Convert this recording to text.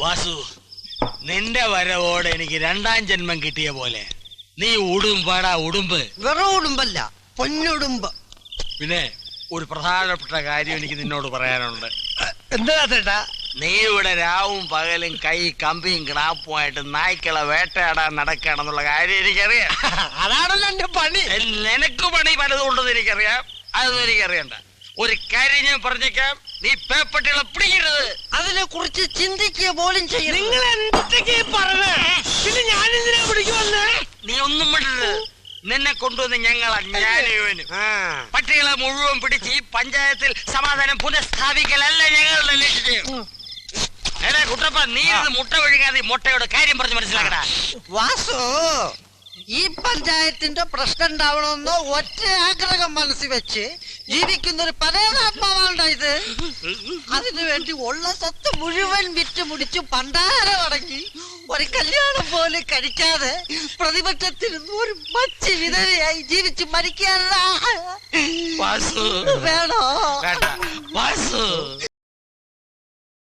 വാസു, നിന്റെ വരവോടെ എനിക്ക് രണ്ടാം ജന്മം കിട്ടിയ പോലെ. നീ ഉടുമ്പാടാ, ഉടുമ്പ്. വെറും ഉടുമ്പല്ല, പൊന്നുടുമ്പ്. പിന്നെ ഒരു പ്രധാനപ്പെട്ട കാര്യം എനിക്ക് നിന്നോട് പറയാനുണ്ട്. എന്താ ചേട്ടാ? നീ ഇവിടെ രാവും പകലും കൈ കമ്പിയും കിണാപ്പുമായിട്ട് നായ്ക്കളെ വേട്ടയാടാൻ നടക്കുകയാണെന്നുള്ള കാര്യം എനിക്കറിയാം. അതാണല്ലോ എന്റെ പണി. നിനക്ക് പണി പലതുകൊണ്ടെന്ന് എനിക്കറിയാം. അതൊന്നും എനിക്കറിയണ്ട. ഒരു കാര്യം ഞാൻ പറഞ്ഞേക്കാം, നീ പേപ്പട്ടികളെ പിടിക്കരുത്. അതിനെ കുറിച്ച് ചിന്തിക്കുക പോലും ചെയ്യരുത്. നിങ്ങൾ എന്തൊക്കെ പറഞ്ഞേ? പിന്നെ ഞാനെന്തിനാ പിടിക്കുവന്ന്? നീ ഒന്നും വിടരുത്. നിന്നെ കൊണ്ടുവന്ന് ഞങ്ങളാ ഞാനും പട്ടികളെ മുഴുവൻ പിടിച്ച് ഈ പഞ്ചായത്തിൽ സമാധാനം പുനഃസ്ഥാപിക്കലല്ല ഞങ്ങളുടെ ലക്ഷ്യം. എടാ കുട്ടപ്പ, നീ ഇത് മുട്ട ഒഴുകാതെ മുട്ടയോട് കാര്യം പറഞ്ഞ് മനസ്സിലാക്കടാ. വാസു, ഈ പഞ്ചായത്തിന്റെ പ്രശ്നം ഉണ്ടാവണമെന്നോ ഒറ്റ ആഗ്രഹം മനസ്സിൽ വെച്ച് ജീവിക്കുന്ന ഒരു പരേതാത്മാവാണ് ഇത്. അതിനുവേണ്ടി ഉള്ള സ്വത്ത് മുഴുവൻ വിറ്റ് മുടിച്ചു പണ്ടാരം അടങ്ങി ഒരു കല്യാണം പോലും കഴിക്കാതെ പ്രതിപക്ഷത്തിൽ ഒരു മച്ചി വിധവയായി ജീവിച്ച് മരിക്കാനാ വാസു വേണോ? വാസു